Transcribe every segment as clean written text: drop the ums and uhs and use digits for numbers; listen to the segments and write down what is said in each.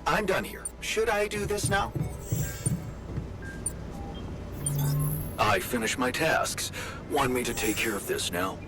I'm done here. Should I do this now? I finished my tasks. Want me to take care of this now?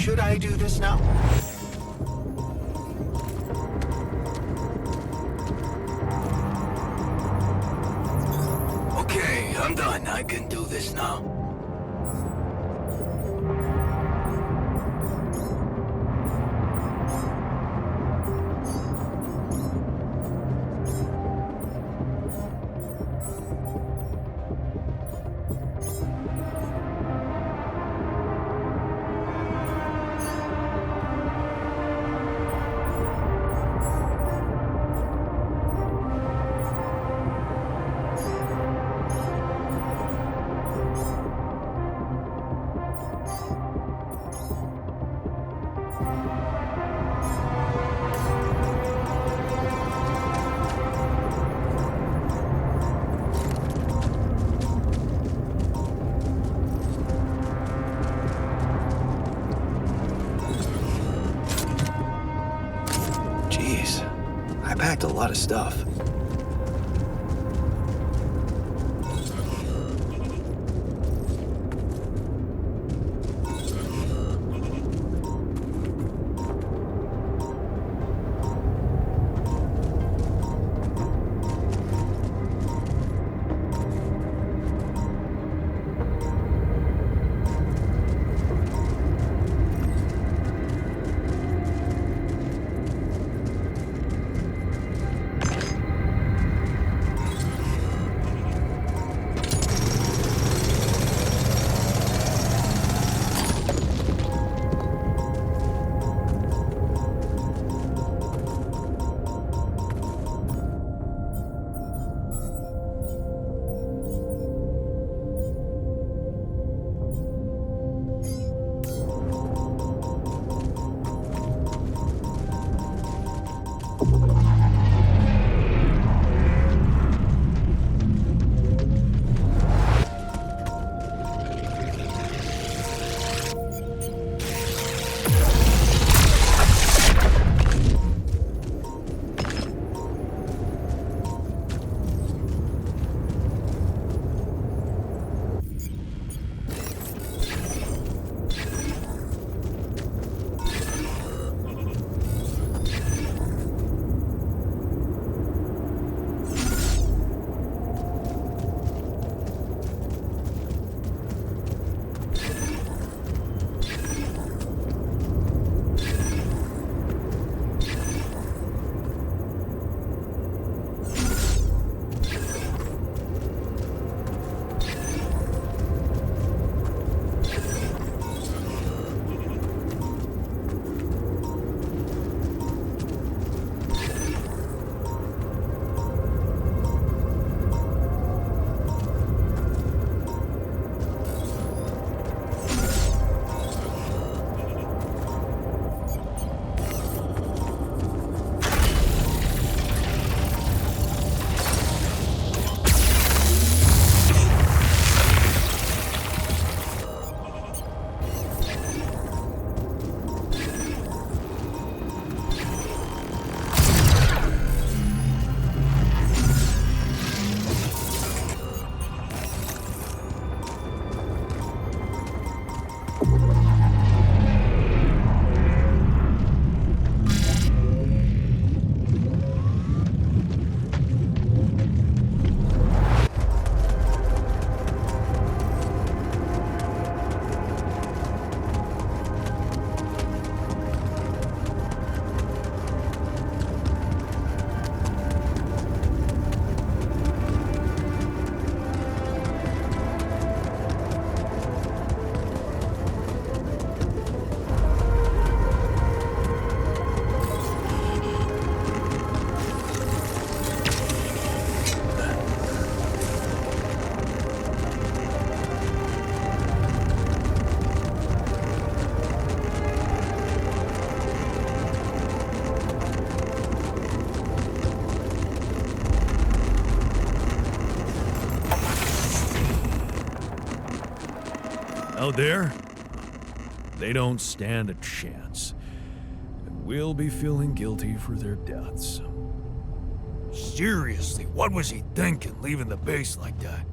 Should I do this now? Okay, I'm done. I can do this now. I packed a lot of stuff. there, they don't stand a chance. And we'll be feeling guilty for their deaths. Seriously, what was he thinking, leaving the base like that?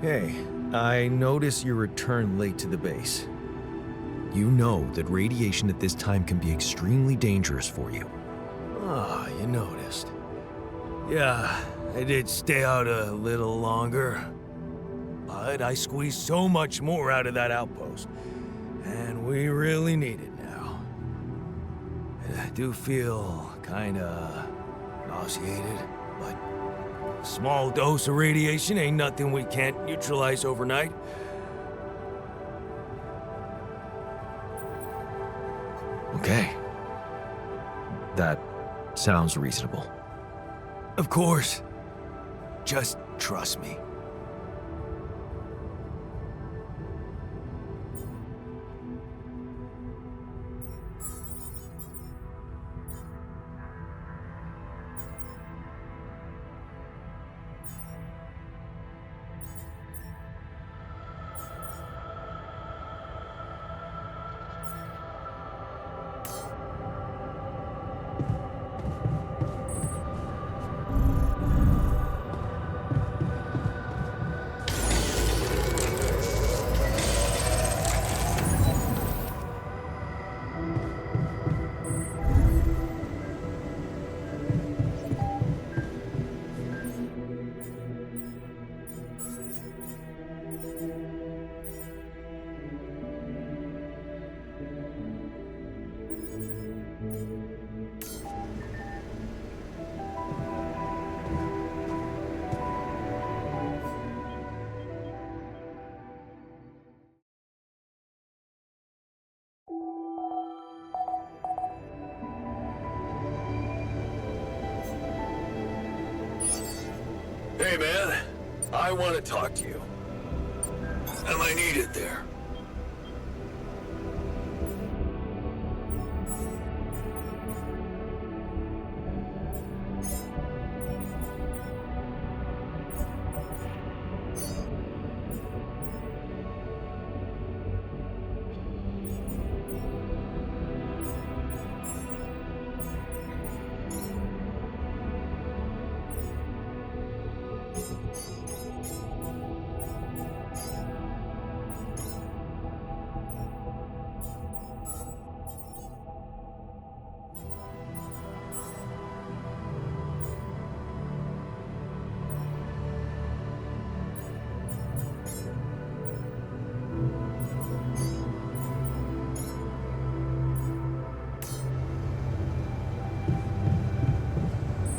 Hey, I notice you returned late to the base. You know that radiation at this time can be extremely dangerous for you. Ah, you noticed. Yeah, I did stay out a little longer. But I squeezed so much more out of that outpost. And we really need it now. And I do feel kinda nauseated, but a small dose of radiation ain't nothing we can't neutralize overnight. Okay. That sounds reasonable. Of course. Just trust me. Hey, man. I want to talk to you. Am I needed there?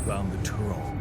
Found the Tyrol.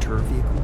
Tur vehicle?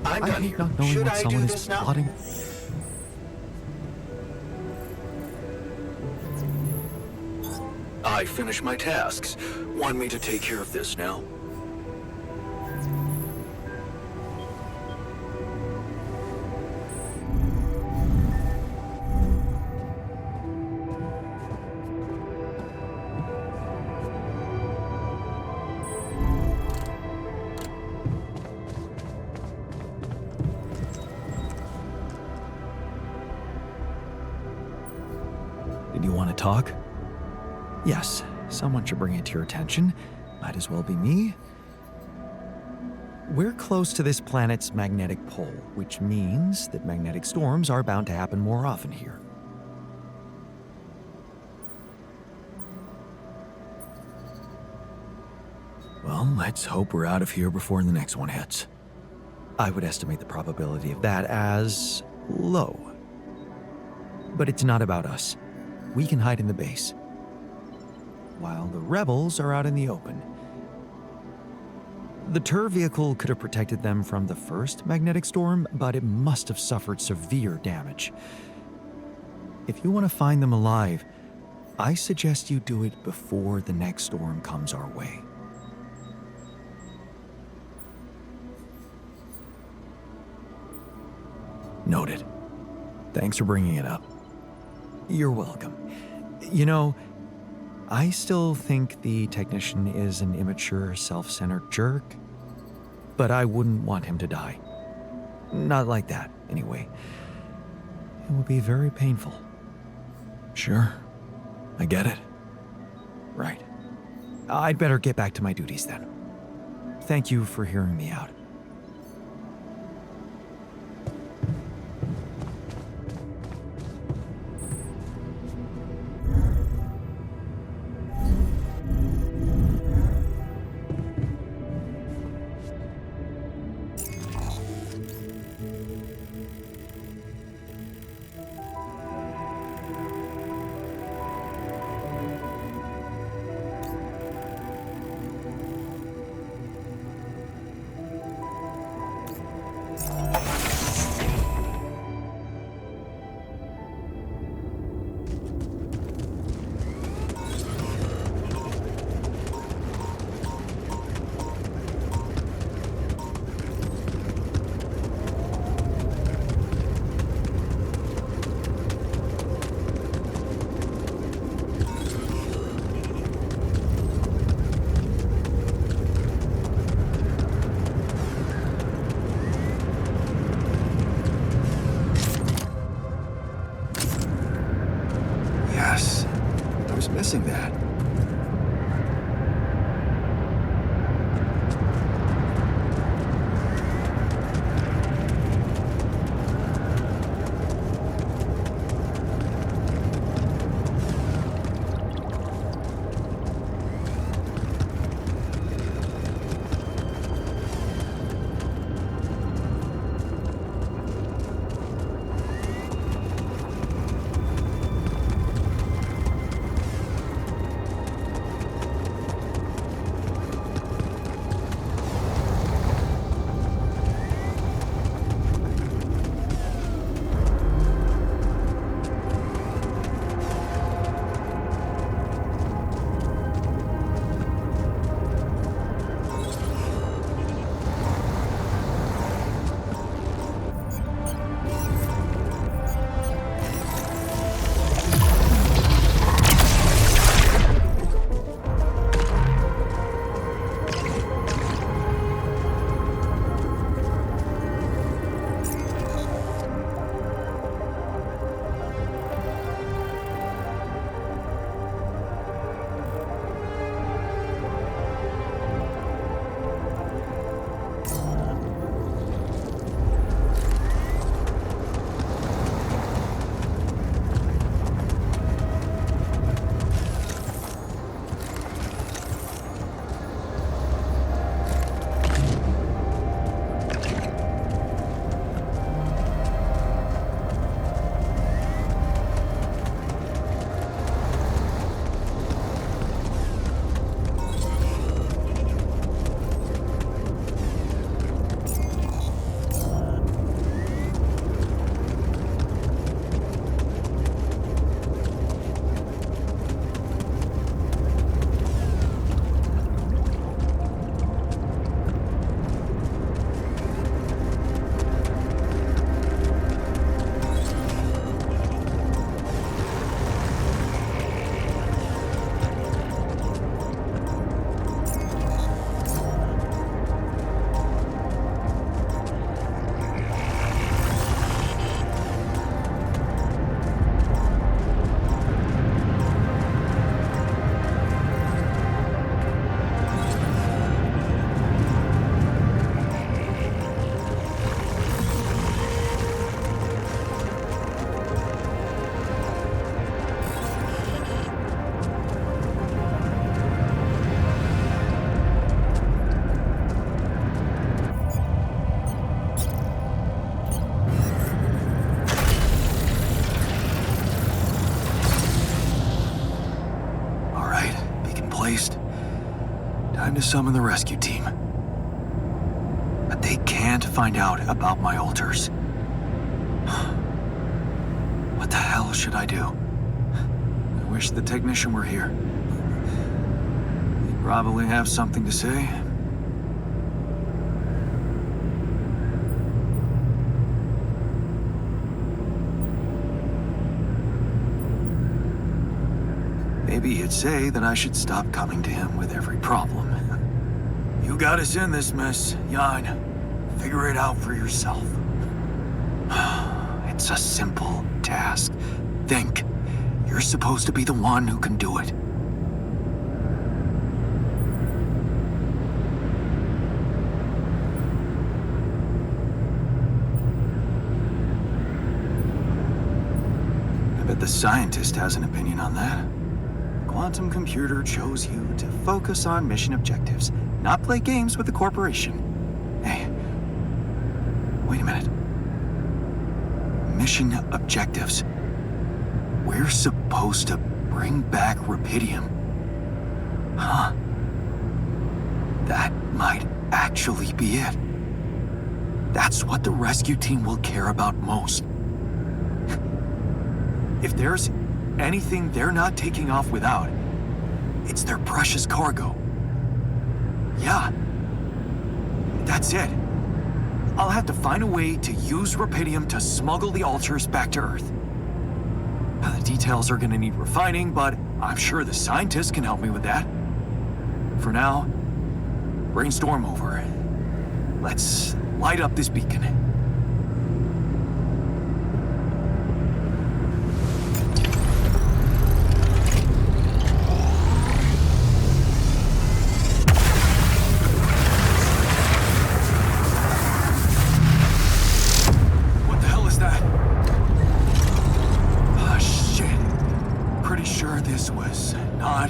I'm I done hate here. not knowing Should what I someone do is this now? plotting. I finished my tasks. Want me to take care of this now? Did you want to talk? Yes, someone should bring it to your attention. Might as well be me. We're close to this planet's magnetic pole, which means that magnetic storms are bound to happen more often here. Well, let's hope we're out of here before the next one hits. I would estimate the probability of that as low. But it's not about us. We can hide in the base, while the rebels are out in the open. The Tur vehicle could have protected them from the first magnetic storm, but it must have suffered severe damage. If you want to find them alive, I suggest you do it before the next storm comes our way. Noted. Thanks for bringing it up. You're welcome. You know, I still think the technician is an immature, self-centered jerk, but I wouldn't want him to die. Not like that, anyway. It would be very painful. Sure, I get it. Right. I'd better get back to my duties then. Thank you for hearing me out. Yes, I was missing that. Time to summon the rescue team. But they can't find out about my altars. What the hell should I do? I wish the technician were here. He'd probably have something to say. Maybe he'd say that I should stop coming to him with every problem. You got us in this mess, Jan. Figure it out for yourself. It's a simple task. Think. You're supposed to be the one who can do it. I bet the scientist has an opinion on that. Quantum computer chose you to focus on mission objectives, not play games with the corporation. Hey, wait a minute. Mission objectives. We're supposed to bring back Rapidium. Huh. That might actually be it. That's what the rescue team will care about most. If there's anything they're not taking off without, it's their precious cargo. Yeah. That's it. I'll have to find a way to use Rapidium to smuggle the altars back to Earth. The details are gonna need refining, but I'm sure the scientists can help me with that. For now, brainstorm over. Let's light up this beacon.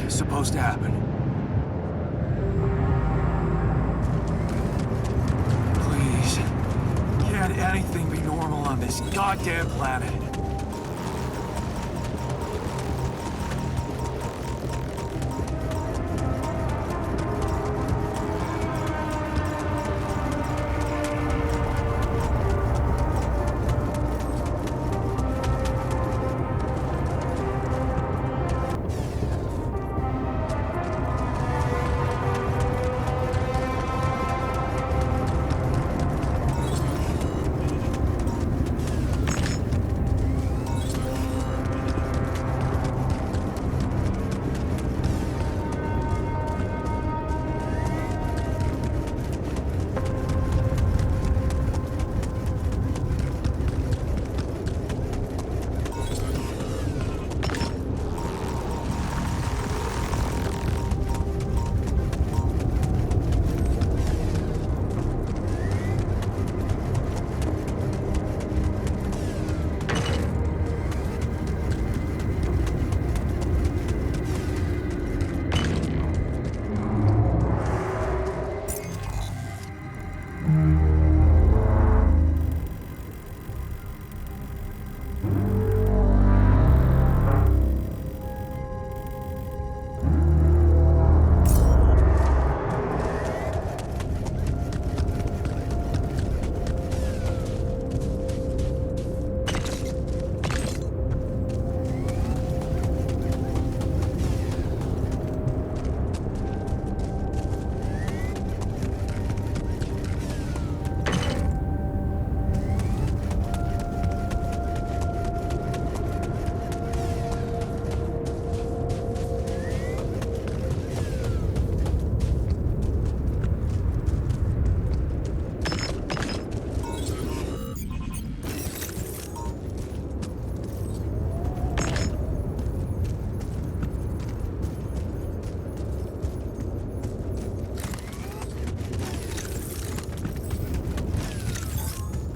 Supposed to happen. Please, can't anything be normal on this goddamn planet?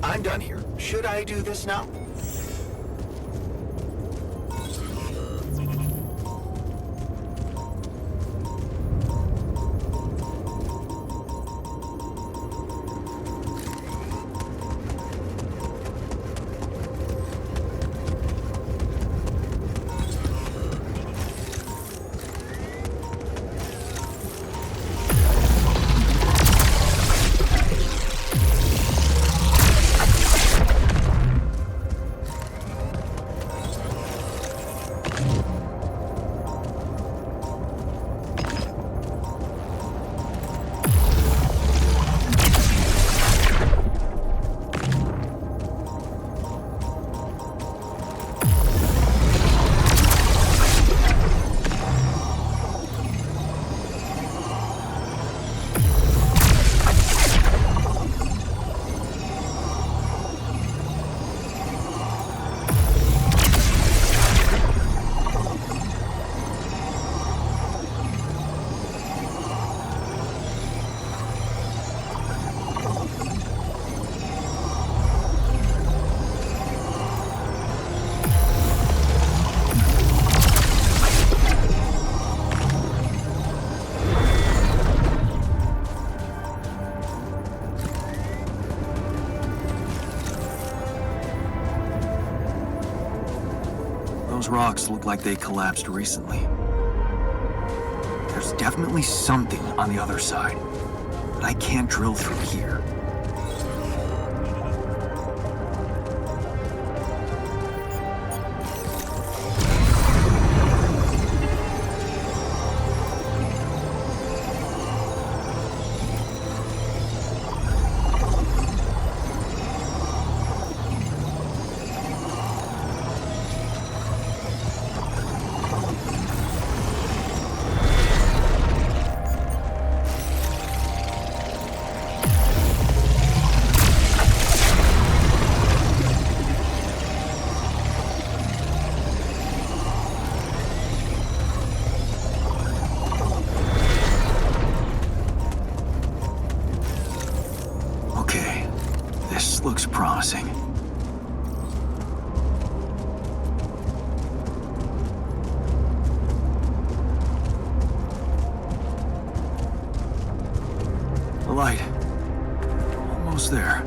I'm done here. Should I do this now? blocks look like they collapsed recently. There's definitely something on the other side, but I can't drill through here. This looks promising. The light. Almost there.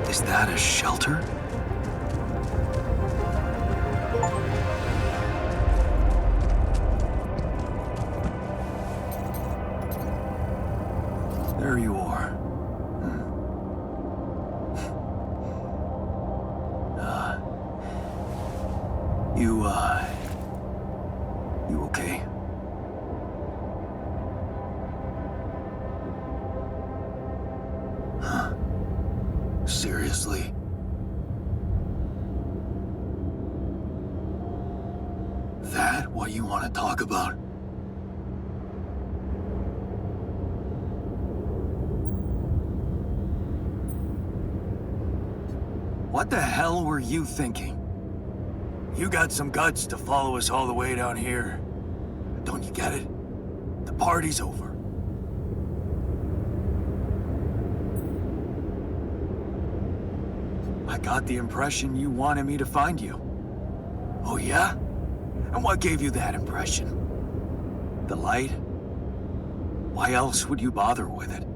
Is that a shelter? There you are. You okay? Seriously? That what you want to talk about? What the hell were you thinking? You got some guts to follow us all the way down here. Don't you get it? The party's over. I got the impression you wanted me to find you. Oh yeah? And what gave you that impression? The light? Why else would you bother with it?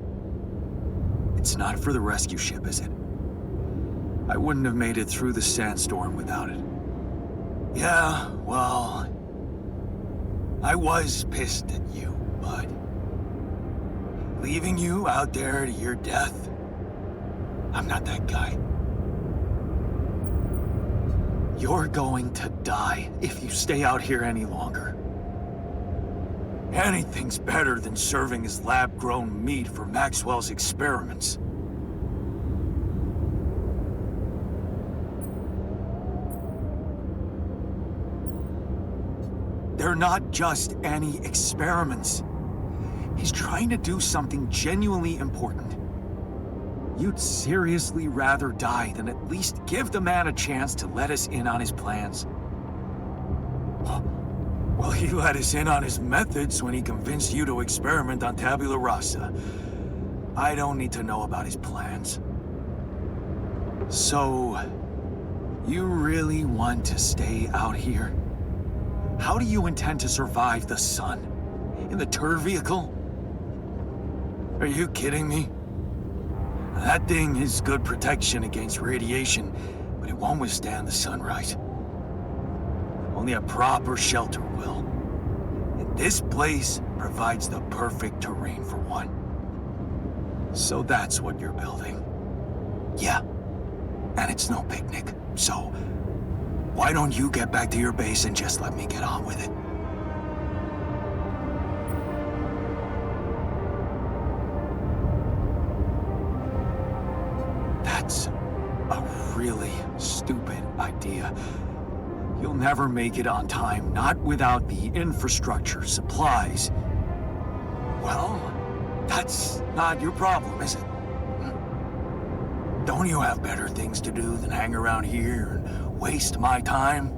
It's not for the rescue ship, is it? I wouldn't have made it through the sandstorm without it. Yeah, well... I was pissed at you, but... leaving you out there to your death? I'm not that guy. You're going to die if you stay out here any longer. Anything's better than serving as lab-grown meat for Maxwell's experiments. They're not just any experiments. He's trying to do something genuinely important. You'd seriously rather die than at least give the man a chance to let us in on his plans. Well, he let us in on his methods when he convinced you to experiment on Tabula Rasa. I don't need to know about his plans. So, you really want to stay out here? How do you intend to survive the sun? In the Tur vehicle? Are you kidding me? That thing is good protection against radiation, but it won't withstand the sunrise. Only a proper shelter will. And this place provides the perfect terrain for one. So that's what you're building. Yeah. And it's no picnic, so why don't you get back to your base and just let me get on with it? That's a really stupid idea. You'll never make it on time, not without the infrastructure, supplies. Well, that's not your problem, is it? Don't you have better things to do than hang around here and waste my time?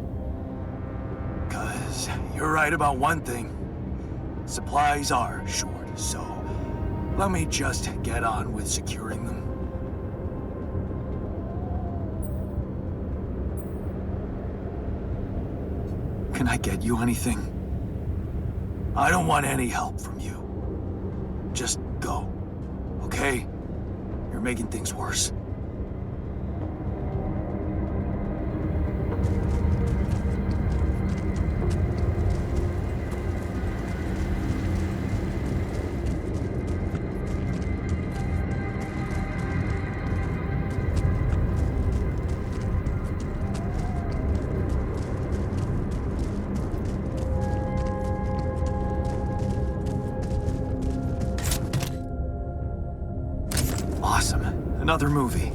'Cause you're right about one thing. Supplies are short, so let me just get on with securing them. Can I get you anything? I don't want any help from you. Just go, okay? You're making things worse. Awesome. Another movie.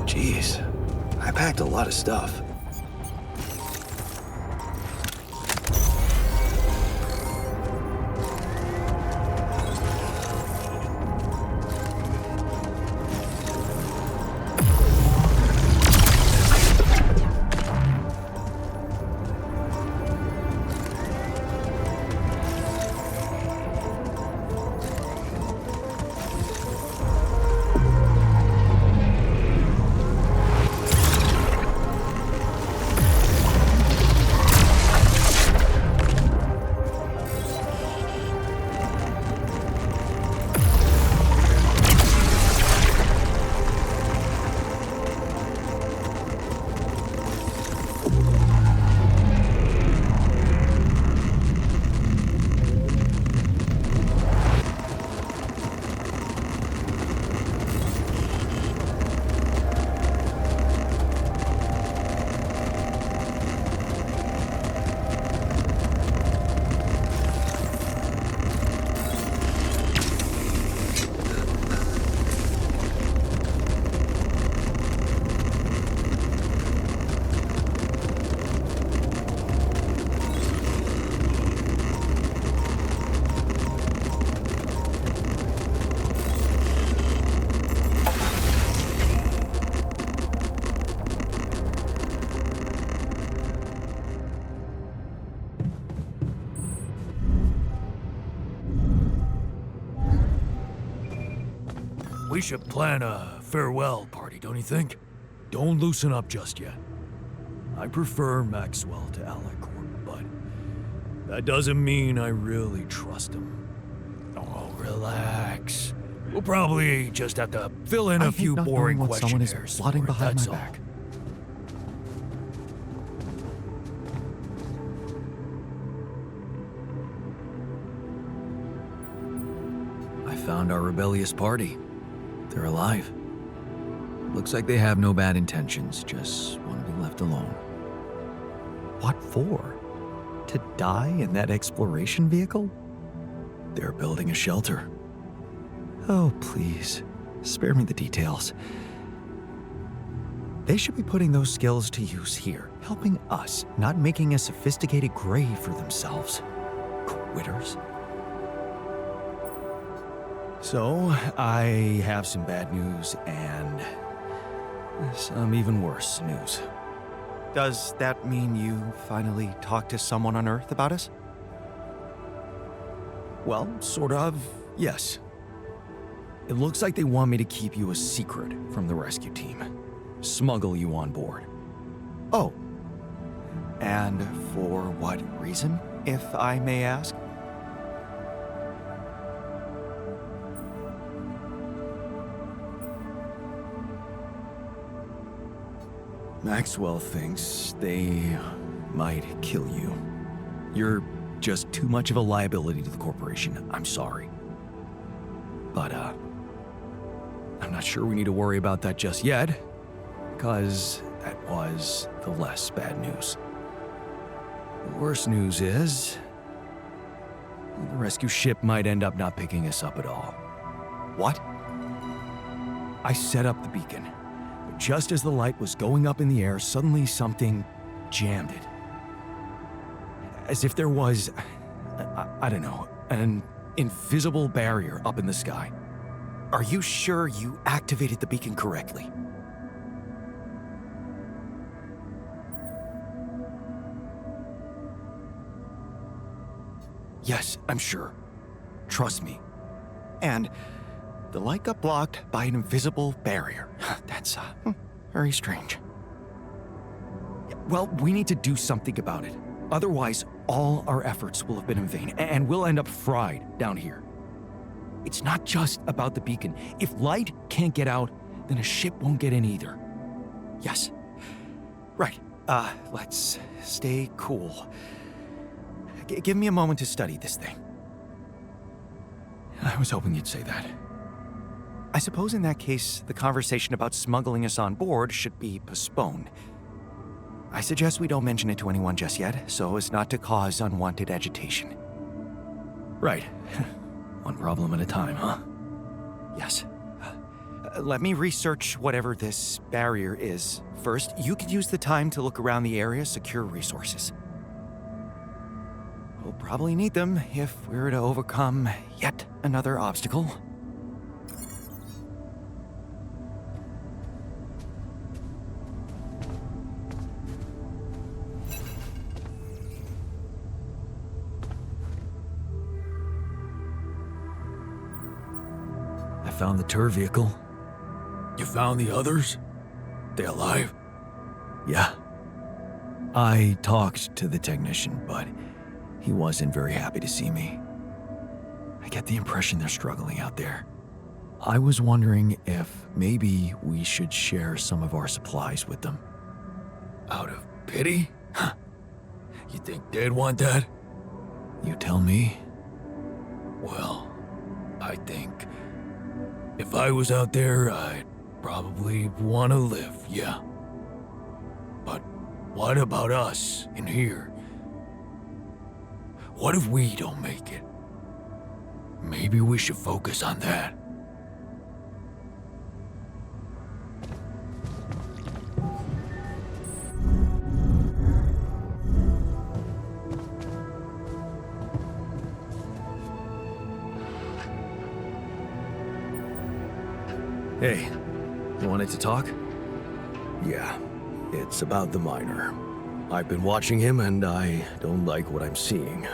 Jeez, I packed a lot of stuff. We should plan a farewell party, don't you think? Don't loosen up just yet. I prefer Maxwell to Alicorn, but that doesn't mean I really trust him. Oh, relax. We'll probably just have to fill in a few boring what someone is questionnaires. plotting behind That's my all. back. found our rebellious party. They're alive. Looks like they have no bad intentions, just want to be left alone. What for? To die in that exploration vehicle? They're building a shelter. Oh, please, spare me the details. They should be putting those skills to use here, helping us, not making a sophisticated grave for themselves. Quitters. So, I have some bad news and some even worse news. Does that mean you finally talked to someone on Earth about us? Well, sort of, yes. It looks like they want me to keep you a secret from the rescue team. Smuggle you on board. Oh. And for what reason, if I may ask? Maxwell thinks they might kill you. You're just too much of a liability to the corporation. I'm sorry. But, I'm not sure we need to worry about that just yet, because that was the less bad news. The worst news is, the rescue ship might end up not picking us up at all. What? I set up the beacon. Just as the light was going up in the air, suddenly something jammed it. As if there was, I don't know, an invisible barrier up in the sky. Are you sure you activated the beacon correctly? Yes, I'm sure. Trust me. And the light got blocked by an invisible barrier. That's, very strange. Well, we need to do something about it. Otherwise, all our efforts will have been in vain, and we'll end up fried down here. It's not just about the beacon. If light can't get out, then a ship won't get in either. Yes. Right. Let's stay cool. Give me a moment to study this thing. I was hoping you'd say that. I suppose in that case, the conversation about smuggling us on board should be postponed. I suggest we don't mention it to anyone just yet, so as not to cause unwanted agitation. Right. One problem at a time, huh? Yes. Let me research whatever this barrier is. First, you could use the time to look around the area, secure resources. We'll probably need them if we're to overcome yet another obstacle. I found the tour vehicle. You found the others? They alive? Yeah. I talked to the technician, but he wasn't very happy to see me. I get the impression they're struggling out there. I was wondering if maybe we should share some of our supplies with them. Out of pity? Huh. You think they'd want that? You tell me. Well, I think if I was out there, I'd probably want to live, yeah. But what about us in here? What if we don't make it? Maybe we should focus on that. Hey, you wanted to talk? Yeah, it's about the miner. I've been watching him and I don't like what I'm seeing.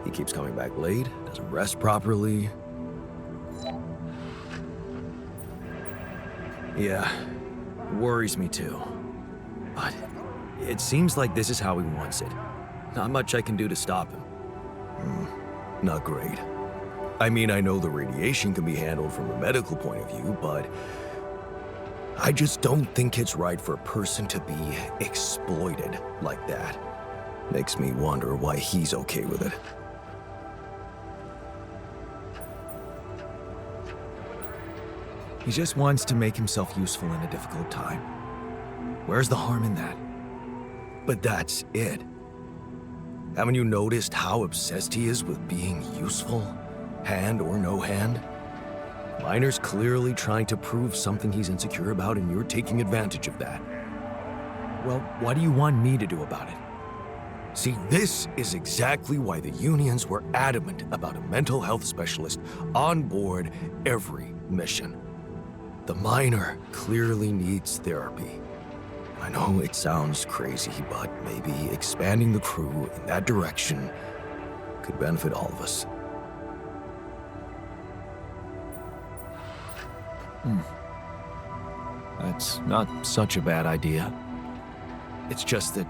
He keeps coming back late, doesn't rest properly. Yeah, worries me too. But it seems like this is how he wants it. Not much I can do to stop him. Not great. I mean, I know the radiation can be handled from a medical point of view, but I just don't think it's right for a person to be exploited like that. Makes me wonder why he's okay with it. He just wants to make himself useful in a difficult time. Where's the harm in that? But that's it. Haven't you noticed how obsessed he is with being useful? Hand or no hand? Miner's clearly trying to prove something he's insecure about, and you're taking advantage of that. Well, what do you want me to do about it? See, this is exactly why the unions were adamant about a mental health specialist on board every mission. The miner clearly needs therapy. I know it sounds crazy, but maybe expanding the crew in that direction could benefit all of us. That's not such a bad idea. It's just that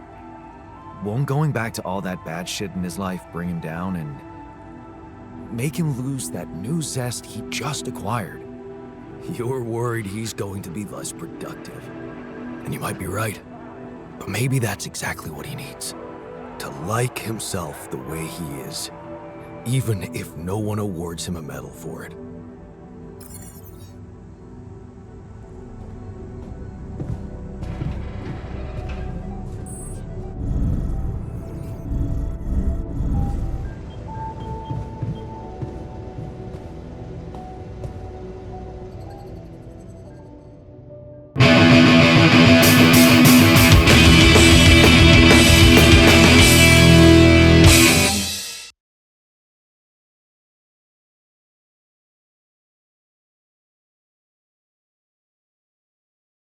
won't going back to all that bad shit in his life bring him down and make him lose that new zest he just acquired? You're worried he's going to be less productive. And you might be right. But maybe that's exactly what he needs. To like himself the way he is. Even if no one awards him a medal for it.